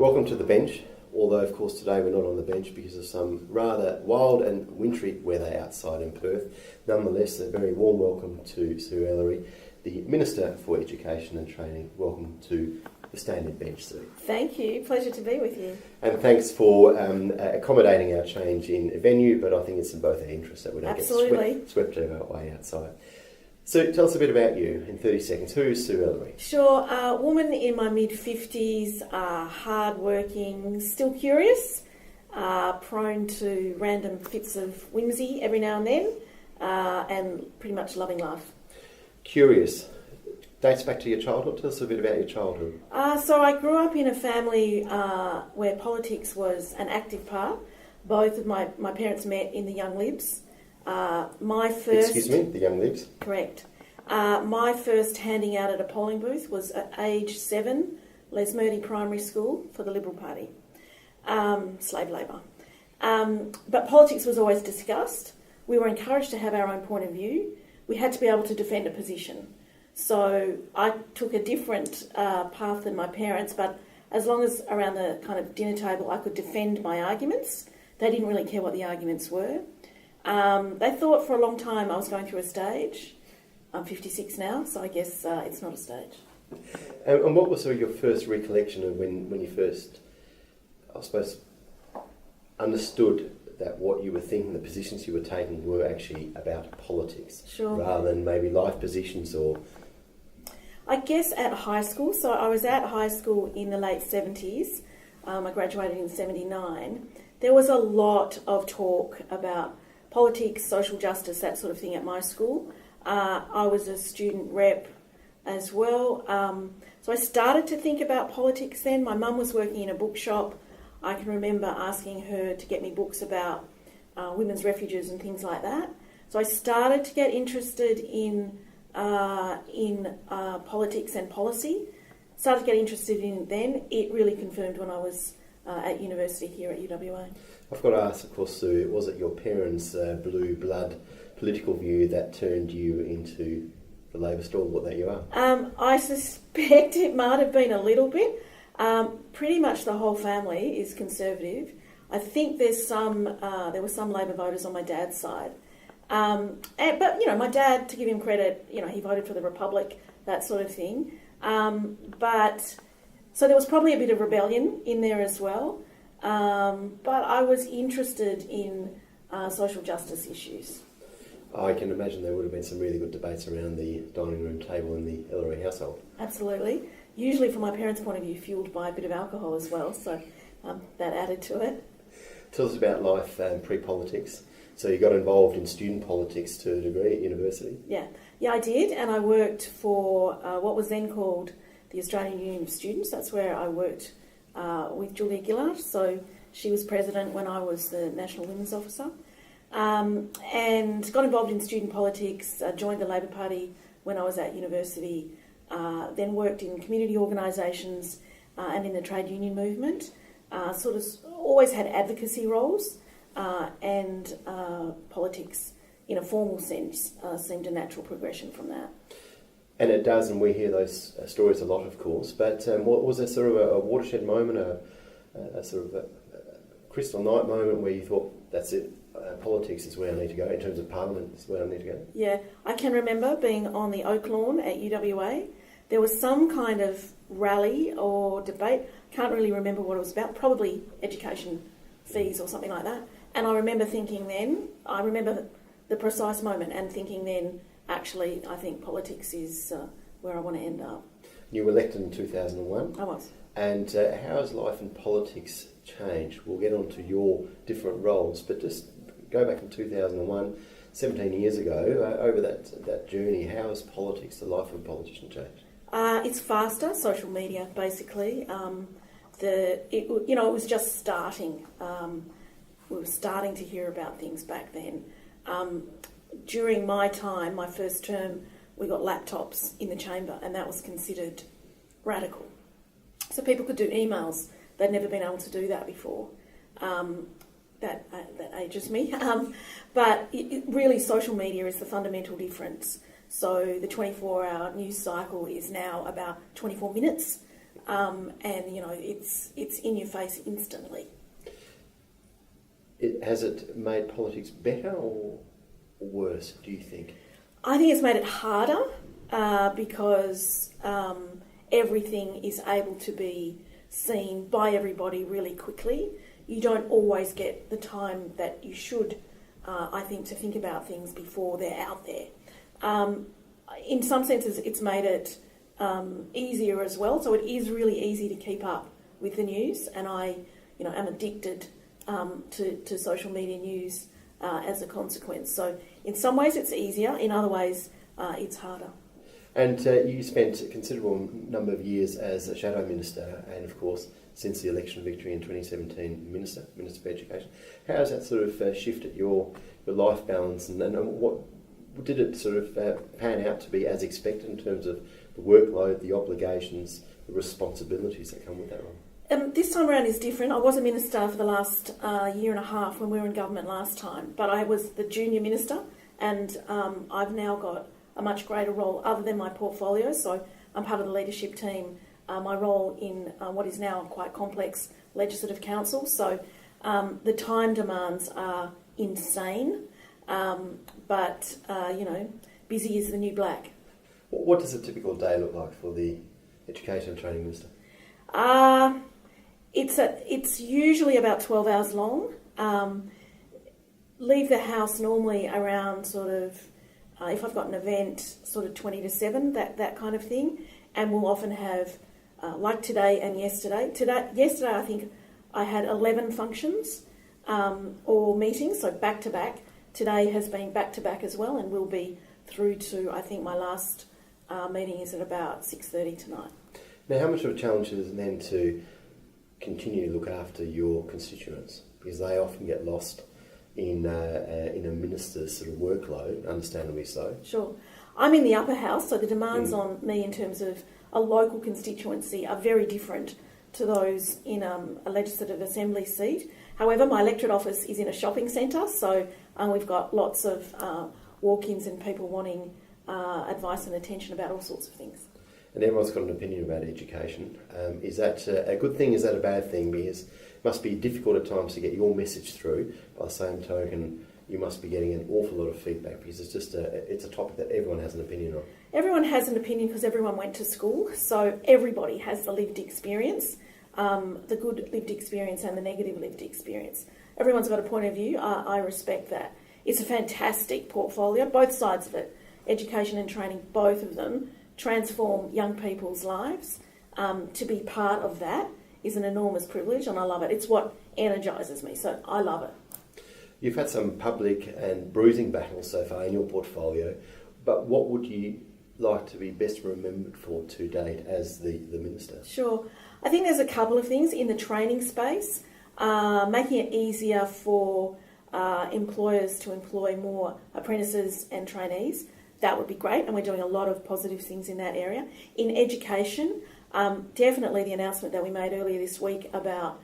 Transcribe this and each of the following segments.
Welcome to the bench, although of course today we're not on the bench because of some rather wild and wintry weather outside in Perth. Nonetheless, a very warm welcome to Sue Ellery, the Minister for Education and Training. Welcome to the standing bench, Sue. Thank you, pleasure to be with you. And thanks for accommodating our change in venue, but I think it's in both our interests that we don't get swept our way outside. So tell us a bit about you in 30 seconds. Who is Sue Ellery? Sure, a woman in my mid-50s, hard-working, still curious, prone to random fits of whimsy every now and then, and pretty much loving life. Curious. Dates back to your childhood. Tell us a bit about your childhood. So I grew up in a family where politics was an active part. Both of my parents met in the Young Libs. Excuse me, the Young Libs? Correct. My first handing out at a polling booth was at age 7, Lesmurdy Primary School for the Liberal Party, slave labour. But politics was always discussed. We were encouraged to have our own point of view. We had to be able to defend a position. So I took a different path than my parents, but as long as around the kind of dinner table I could defend my arguments, they didn't really care what the arguments were. They thought for a long time I was going through a stage. I'm 56 now, so I guess it's not a stage. And what was sort of your first recollection of when you first, I suppose, understood that what you were thinking, the positions you were taking were actually about politics, sure, rather than maybe life positions or... I guess at high school. So I was at high school in the late 70s. I graduated in 79. There was a lot of talk about politics, social justice, that sort of thing at my school. I was a student rep as well. So I started to think about politics then. My mum was working in a bookshop. I can remember asking her to get me books about women's refuges and things like that. So I started to get interested in politics and policy. Started to get interested in it then. It really confirmed when I was at university here at UWA. I've got to ask, of course, Sue, was it your parents' blue blood political view that turned you into the Labor stalwart that you are? I suspect it might have been a little bit. Pretty much the whole family is Conservative. I think there were some Labor voters on my dad's side. But, you know, my dad, to give him credit, you know, he voted for the Republic, that sort of thing. So there was probably a bit of rebellion in there as well. But I was interested in social justice issues. I can imagine there would have been some really good debates around the dining room table in the Ellery household. Absolutely. Usually from my parents' point of view, fuelled by a bit of alcohol as well, so that added to it. Tell us about life pre-politics. So you got involved in student politics to a degree at university? Yeah, I did, and I worked for what was then called the Australian Union of Students. That's where I worked with Julia Gillard. So she was president when I was the National Women's Officer. And got involved in student politics, joined the Labor Party when I was at university, then worked in community organisations and in the trade union movement. Sort of always had advocacy roles, and politics in a formal sense seemed a natural progression from that. And it does, and we hear those stories a lot, of course, but what was there sort of a watershed moment, a sort of a crystal night moment where you thought, that's it, politics is where I need to go, in terms of Parliament is where I need to go? Yeah, I can remember being on the Oak Lawn at UWA. There was some kind of rally or debate, can't really remember what it was about, probably education fees or something like that. And I remember thinking then, I remember the precise moment and thinking then, actually, I think politics is where I want to end up. You were elected in 2001. I was. And how has life in politics changed? We'll get on to your different roles, but just go back in 2001, 17 years ago, over that journey, how has politics, the life of a politician, changed? It's faster, social media, basically. It was just starting. We were starting to hear about things back then. During my time, my first term, we got laptops in the chamber, and that was considered radical. So people could do emails. They'd never been able to do that before. That ages me. But really, social media is the fundamental difference. So the 24-hour news cycle is now about 24 minutes. and it's in your face instantly. Has it made politics better or worse, do you think? I think it's made it harder because everything is able to be seen by everybody really quickly. You don't always get the time that you should, I think, to think about things before they're out there. In some senses, it's made it easier as well. So it is really easy to keep up with the news, and I, am addicted to social media news as a consequence. So in some ways, it's easier. In other ways, it's harder. And you spent a considerable number of years as a shadow minister, and of course, since the election victory in 2017, Minister for Education. How has that sort of shifted your life balance, and what did it sort of pan out to be as expected in terms of the workload, the obligations, the responsibilities that come with that role? This time around is different. I was a minister for the last year and a half when we were in government last time, but I was the junior minister, and I've now got a much greater role other than my portfolio. So I'm part of the leadership team. My role in what is now quite complex legislative council. So the time demands are insane, but busy is the new black. What does a typical day look like for the Education and Training Minister? It's usually about 12 hours long. Leave the house normally around sort of, if I've got an event, sort of 20 to 7, that kind of thing. And we'll often have, like today and yesterday. Yesterday I think I had 11 functions or meetings, so back to back. Today has been back to back as well, and will be through to, I think my last meeting is at about 6:30 tonight. Now, how much of a challenge is it then to continue to look after your constituents, because they often get lost in a minister's sort of workload, understandably so? Sure. I'm in the upper house, so the demands on me in terms of a local constituency are very different to those in a legislative assembly seat. However, my electorate office is in a shopping centre, so we've got lots of walk-ins and people wanting advice and attention about all sorts of things. And everyone's got an opinion about education. Is that a good thing? Is that a bad thing? Because it must be difficult at times to get your message through. By the same token, you must be getting an awful lot of feedback, because it's just it's a topic that everyone has an opinion on. Everyone has an opinion because everyone went to school, so everybody has the lived experience, the good lived experience and the negative lived experience. Everyone's got a point of view. I respect that. It's a fantastic portfolio, both sides of it, education and training, both of them transform young people's lives. To be part of that is an enormous privilege, and I love it. It's what energises me, so I love it. You've had some public and bruising battles so far in your portfolio, but what would you like to be best remembered for to date as the Minister? Sure. I think there's a couple of things in the training space, making it easier for employers to employ more apprentices and trainees. That would be great, and we're doing a lot of positive things in that area. In education, definitely the announcement that we made earlier this week about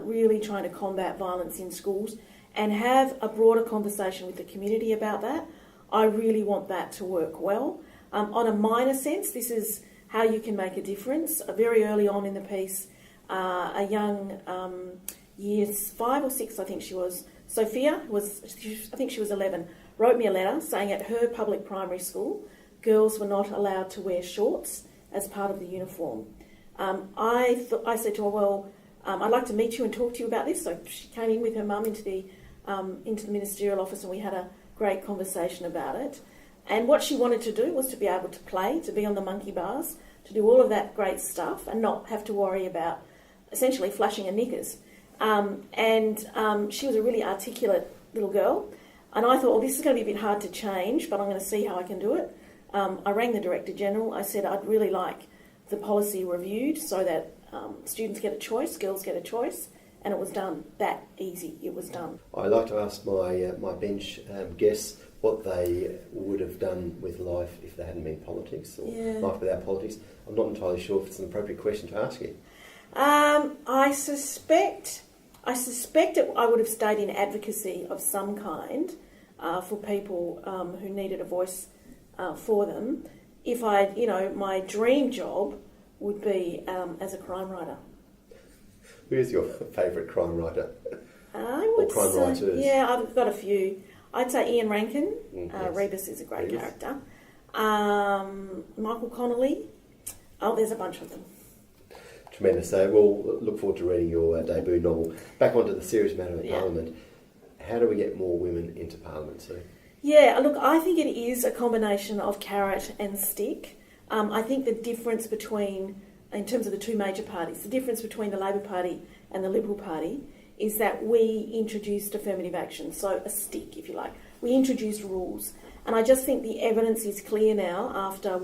really trying to combat violence in schools and have a broader conversation with the community about that. I really want that to work well. On a minor sense, this is how you can make a difference. Very early on in the piece, a young years 5 or 6, I think she was, Sophia, I think she was 11, wrote me a letter saying at her public primary school, girls were not allowed to wear shorts as part of the uniform. I said to her, well, I'd like to meet you and talk to you about this. So she came in with her mum into the ministerial office, and we had a great conversation about it. And what she wanted to do was to be able to play, to be on the monkey bars, to do all of that great stuff and not have to worry about essentially flashing her knickers. She was a really articulate little girl. And I thought, well, this is going to be a bit hard to change, but I'm going to see how I can do it. I rang the Director General. I said I'd really like the policy reviewed so that students get a choice, girls get a choice, and it was done that easy. It was done. I like to ask my bench guests what they would have done with life if they hadn't been politics, or life without politics. I'm not entirely sure if it's an appropriate question to ask you. I suspect I would have stayed in advocacy of some kind for people who needed a voice for them. If my dream job would be as a crime writer. Who is your favourite crime writer? I would crime say, writers? yeah, I've got a few. I'd say Ian Rankin. Yes. Rebus is a great Rebus. character. Michael Connolly. Oh, there's a bunch of them. Tremendous. So we'll look forward to reading your debut novel. Back onto the serious matter of Yeah. Parliament. How do we get more women into Parliament, Sue? Yeah, look, I think it is a combination of carrot and stick. I think the difference between, in terms of the two major parties, the difference between the Labor Party and the Liberal Party is that we introduced affirmative action, so a stick, if you like. We introduced rules. And I just think the evidence is clear now after,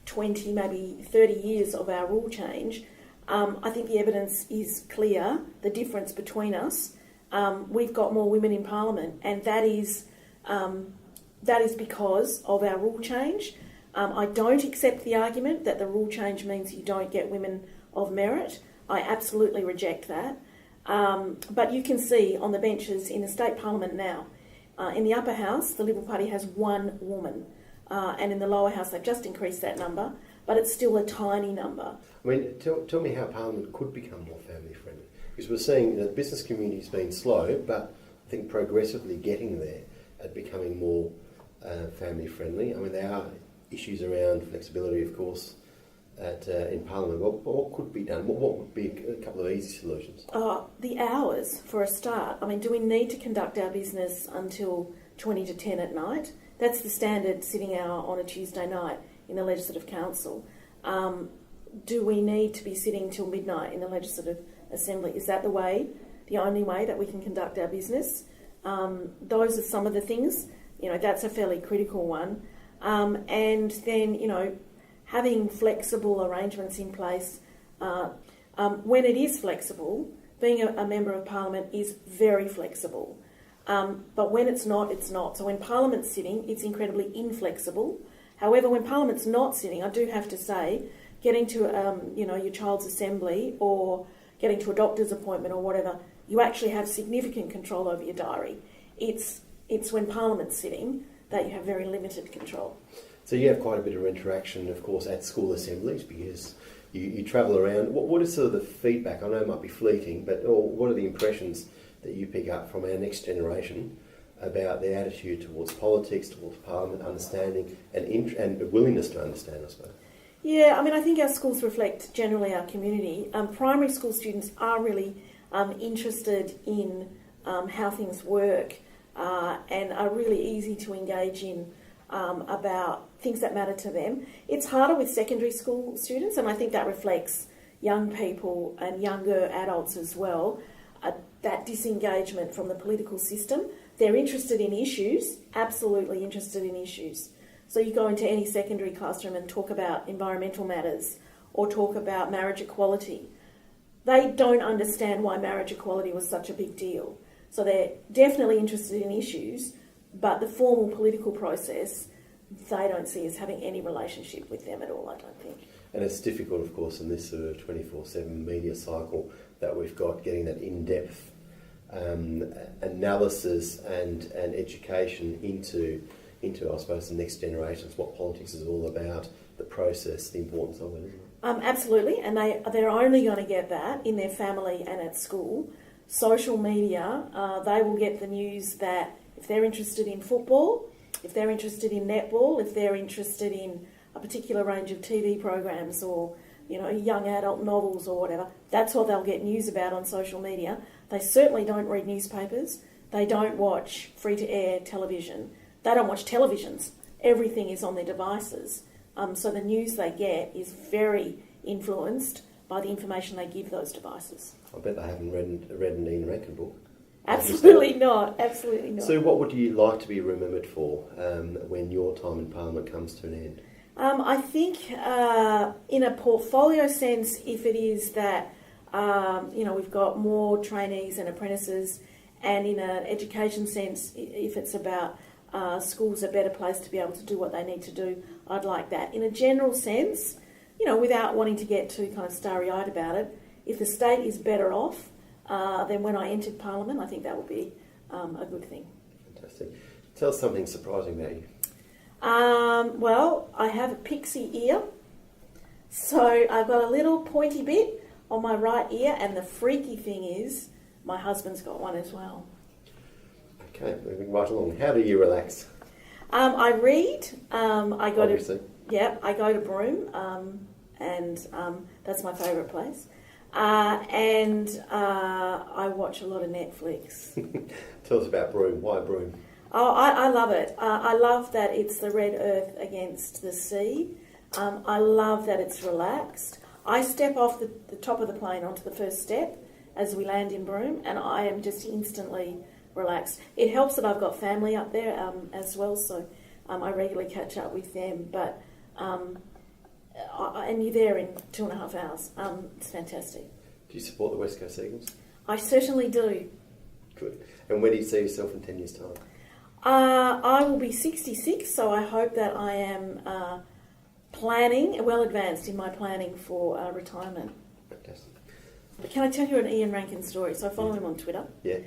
20, maybe 30 years of our rule change. I think the evidence is clear, the difference between us. We've got more women in Parliament, and that is because of our rule change. I don't accept the argument that the rule change means you don't get women of merit. I absolutely reject that. But you can see on the benches in the state parliament now, in the upper house, the Liberal Party has one woman. And in the lower house, they've just increased that number, but it's still a tiny number. I mean, tell me how Parliament could become more family friendly. Because we're seeing that the business community's been slow, but I think progressively getting there at becoming more family friendly. I mean, there are issues around flexibility, of course, in Parliament. What could be done? What would be a couple of easy solutions? The hours, for a start. I mean, do we need to conduct our business until 20 to 10 at night? That's the standard sitting hour on a Tuesday night in the Legislative Council. Do we need to be sitting till midnight in the Legislative Assembly? Is that the only way that we can conduct our business? Those are some of the things. That's a fairly critical one. And then, having flexible arrangements in place. When it is flexible, being a Member of Parliament is very flexible. But when it's not, it's not. So when Parliament's sitting, it's incredibly inflexible. However, when Parliament's not sitting, I do have to say, getting to your child's assembly or getting to a doctor's appointment or whatever, you actually have significant control over your diary. It's when Parliament's sitting that you have very limited control. So you have quite a bit of interaction, of course, at school assemblies because you travel around. What is sort of the feedback? I know it might be fleeting, but what are the impressions that you pick up from our next generation about their attitude towards politics, towards Parliament, understanding and willingness to understand, I suppose? Yeah, I mean, I think our schools reflect generally our community. Primary school students are really interested in how things work and are really easy to engage in about things that matter to them. It's harder with secondary school students, and I think that reflects young people and younger adults as well, that disengagement from the political system. They're interested in issues, absolutely interested in issues. So you go into any secondary classroom and talk about environmental matters or talk about marriage equality. They don't understand why marriage equality was such a big deal. So they're definitely interested in issues, but the formal political process, they don't see as having any relationship with them at all, I don't think. And it's difficult, of course, in this sort of 24/7 media cycle that we've got, getting that in-depth analysis and education into, I suppose, the next generations, what politics is all about, the process, the importance of it, isn't it? Absolutely, and they're only going to get that in their family and at school. Social media, they will get the news that if they're interested in football, if they're interested in netball, if they're interested in a particular range of TV programs or young adult novels or whatever, that's what they'll get news about on social media. They certainly don't read newspapers. They don't watch free-to-air television. They don't watch televisions. Everything is on their devices. So the news they get is very influenced by the information they give those devices. I bet they haven't read an Ian Rankin book. Absolutely not. Absolutely not. So what would you like to be remembered for when your time in Parliament comes to an end? I think in a portfolio sense, if it is that, we've got more trainees and apprentices, and in an education sense, if it's about schools a better place to be able to do what they need to do, I'd like that. In a general sense, without wanting to get too kind of starry-eyed about it, if the state is better off than when I entered Parliament, I think that would be a good thing. Fantastic. Tell us something surprising about you. Well, I have a pixie ear. So I've got a little pointy bit on my right ear, and the freaky thing is my husband's got one as well. Okay, moving right along. How do you relax? I read. I go Obviously. I go to Broome, and that's my favourite place. And I watch a lot of Netflix. Tell us about Broome. Why Broome? Oh, I love it. I love that it's the red earth against the sea. I love that it's relaxed. I step off the top of the plane onto the first step as we land in Broome, and I am just instantly relaxed. It helps that I've got family up there as well, so I regularly catch up with them. But and you're there in 2.5 hours. It's fantastic. Do you support the West Coast Eagles? I certainly do. Good. And where do you see yourself in 10 years' time? I will be 66, so I hope that I am well advanced in my planning for retirement. Fantastic. But can I tell you an Ian Rankin story? So I follow him on Twitter. Yeah.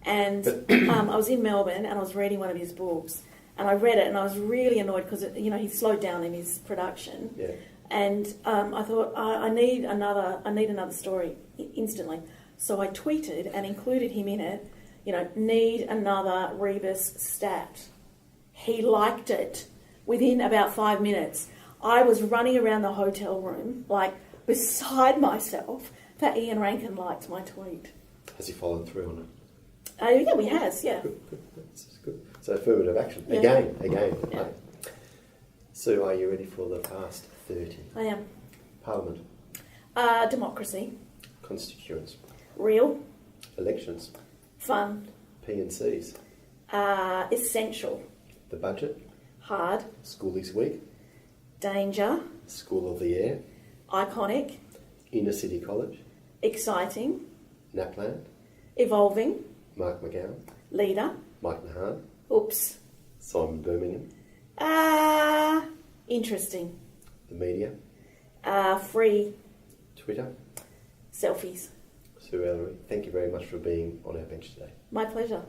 And I was in Melbourne and I was reading one of his books, and I read it and I was really annoyed because he slowed down in his production. Yeah. And I thought I need another story instantly. So I tweeted and included him in it. Need another Rebus stat. He liked it within about 5 minutes. I was running around the hotel room like beside myself that Ian Rankin liked my tweet. Has he followed through on it? Yeah, he has, yeah. Good. That's good. So affirmative action. Yeah. Again. Yeah. Right. Sue, are you ready for the past 30? I am. Parliament. Democracy. Constituents. Real. Elections. Fun. P&Cs. Essential. The budget. Hard. Schoolies Week. Danger. School of the Air. Iconic. Inner City College. Exciting. Napland. Evolving. Mark McGowan. Leader. Mike Nahan. Oops. Simon Birmingham. Interesting. The media. Free. Twitter. Selfies. Sue Ellery, thank you very much for being on our bench today. My pleasure.